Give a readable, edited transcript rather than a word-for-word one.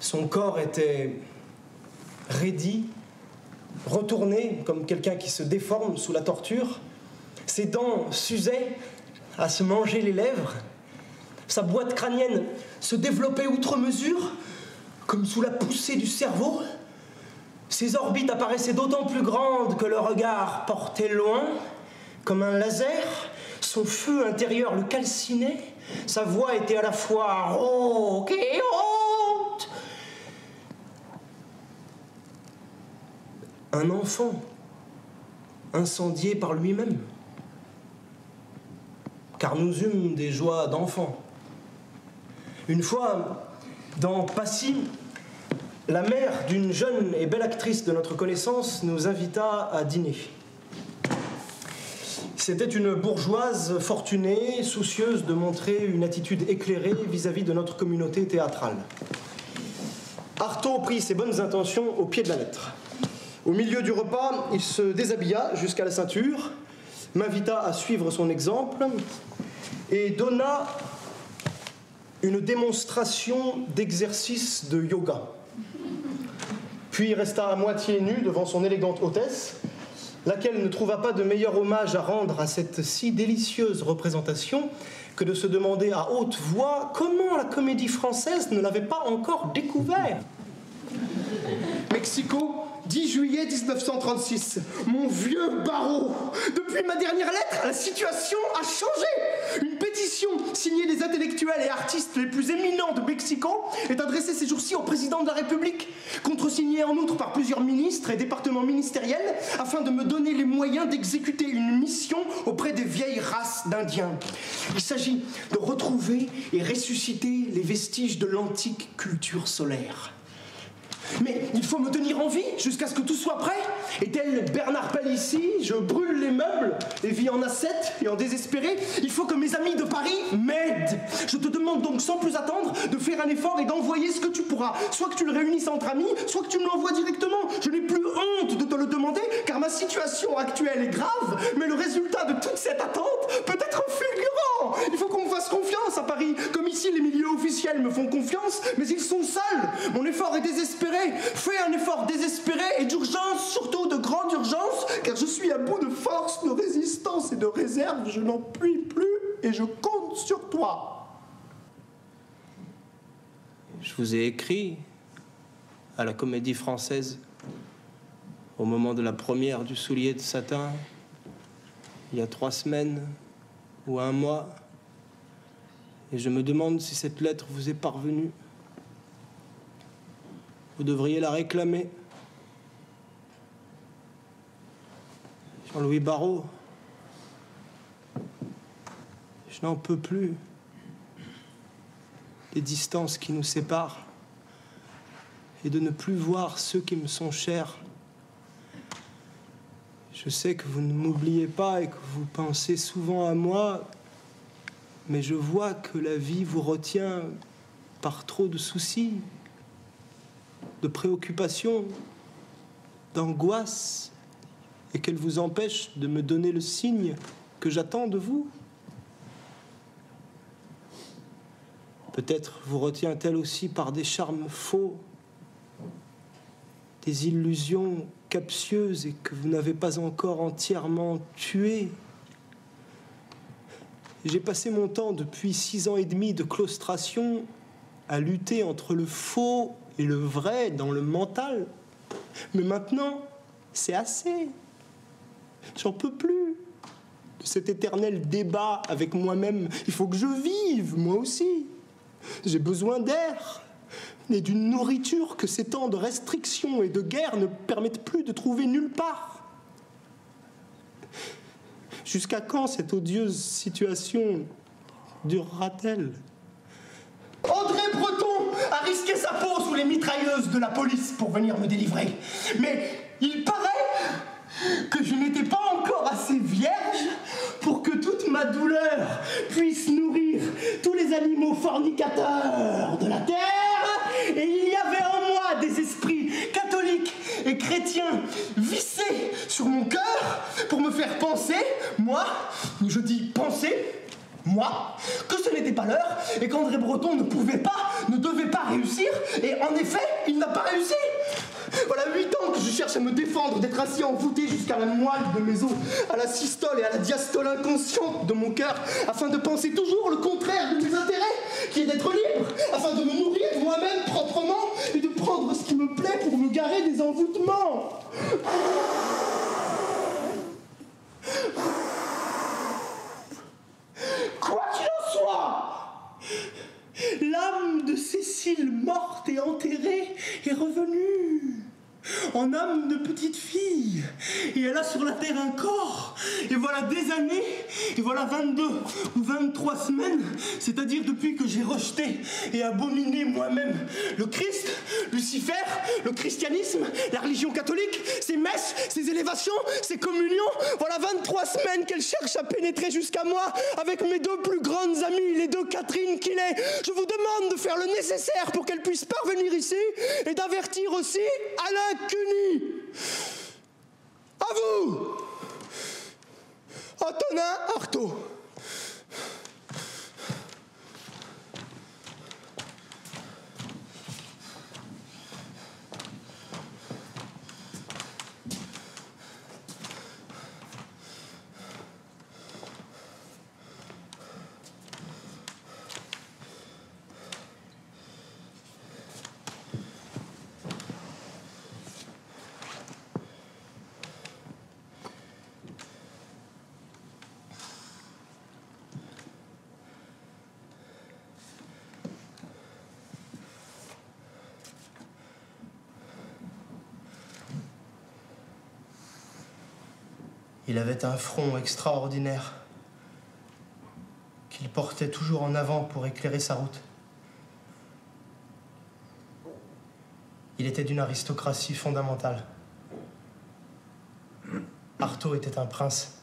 Son corps était raidi, retourné comme quelqu'un qui se déforme sous la torture. Ses dents s'usaient à se manger les lèvres. Sa boîte crânienne se développait outre mesure, comme sous la poussée du cerveau. Ses orbites apparaissaient d'autant plus grandes que le regard portait loin, comme un laser. Son feu intérieur le calcinait. Sa voix était à la fois rauque et haute. Un enfant incendié par lui-même. Car nous eûmes des joies d'enfant. Une fois, dans Passy, la mère d'une jeune et belle actrice de notre connaissance nous invita à dîner. C'était une bourgeoise fortunée, soucieuse de montrer une attitude éclairée vis-à-vis de notre communauté théâtrale. Artaud prit ses bonnes intentions au pied de la lettre. Au milieu du repas, il se déshabilla jusqu'à la ceinture, m'invita à suivre son exemple et donna une démonstration d'exercice de yoga. Puis resta à moitié nu devant son élégante hôtesse, laquelle ne trouva pas de meilleur hommage à rendre à cette si délicieuse représentation que de se demander à haute voix comment la comédie française ne l'avait pas encore découvert. Mexico, 10 juillet 1936. Mon vieux barreau. Depuis ma dernière lettre, la situation a changé. Une pétition signée des intellectuels et artistes les plus éminents de Mexico est adressée ces jours-ci au président de la République, contresignée en outre par plusieurs ministres et départements ministériels, afin de me donner les moyens d'exécuter une mission auprès des vieilles races d'Indiens. Il s'agit de retrouver et ressusciter les vestiges de l'antique culture solaire. Mais il faut me tenir en vie jusqu'à ce que tout soit prêt. Et tel Bernard Palissy, je brûle les meubles et vis en ascète et en désespéré. Il faut que mes amis de Paris m'aident. Je te demande donc sans plus attendre de faire un effort et d'envoyer ce que tu pourras. Soit que tu le réunisses entre amis, soit que tu me l'envoies directement. Je n'ai plus honte de te le demander car ma situation actuelle est grave. Mais le résultat de toute cette attente peut être fulgurant. Il faut qu'on me fasse confiance à Paris. Comme ici les milieux officiels me font confiance, mais ils sont seuls. Mon effort est désespéré. Fais un effort désespéré et d'urgence, surtout de grande urgence, car je suis à bout de force, de résistance et de réserve. Je n'en puis plus et je compte sur toi. Je vous ai écrit à la Comédie Française au moment de la première du Soulier de Satin, il y a 3 semaines ou 1 mois, et je me demande si cette lettre vous est parvenue. Vous devriez la réclamer. Jean-Louis Barrault, je n'en peux plus des distances qui nous séparent et de ne plus voir ceux qui me sont chers. Je sais que vous ne m'oubliez pas et que vous pensez souvent à moi, mais je vois que la vie vous retient par trop de soucis, de préoccupations, d'angoisse, et qu'elle vous empêche de me donner le signe que j'attends de vous. Peut-être vous retient-elle aussi par des charmes faux, des illusions captieuses et que vous n'avez pas encore entièrement tuées. J'ai passé mon temps depuis 6 ans et demi de claustration à lutter entre le faux et le vrai dans le mental. Mais maintenant, c'est assez. J'en peux plus de cet éternel débat avec moi-même. Il faut que je vive, moi aussi. J'ai besoin d'air et d'une nourriture que ces temps de restrictions et de guerre ne permettent plus de trouver nulle part. Jusqu'à quand cette odieuse situation durera-t-elle ? André Breton a risqué sa peau sous les mitrailleuses de la police pour venir me délivrer. Mais il paraît que je n'étais pas encore assez vierge pour que toute ma douleur puisse nourrir tous les animaux fornicateurs de la terre. Et il y avait en moi des esprits catholiques et chrétiens vissés sur mon cœur pour me faire penser, moi, je dis penser, moi, que ce n'était pas l'heure et qu'André Breton ne devait pas réussir, et en effet, il n'a pas réussi. Voilà 8 ans que je cherche à me défendre d'être ainsi envoûté jusqu'à la moelle de mes os, à la systole et à la diastole inconsciente de mon cœur, afin de penser toujours le contraire de mes intérêts, qui est d'être libre, afin de me nourrir moi-même proprement et de prendre ce qui me plaît pour me garer des envoûtements. Quoi qu'il en soit, l'âme de Cécile morte et enterrée est revenue en âme de petite fille, et elle a sur la terre un corps, et voilà des années, et voilà 22 ou 23 semaines, c'est-à-dire depuis que j'ai rejeté et abominé moi-même le Christ, Lucifer, le christianisme, la religion catholique, ses messes, ses élévations, ses communions, voilà 23 semaines qu'elle cherche à pénétrer jusqu'à moi avec mes 2 plus grandes amies, les 2 Catherine qu'il est. Je vous demande de faire le nécessaire pour qu'elle puisse parvenir ici et d'avertir aussi Alain Cuny. À vous, Antonin Artaud. Il avait un front extraordinaire qu'il portait toujours en avant pour éclairer sa route. Il était d'une aristocratie fondamentale. Artaud était un prince.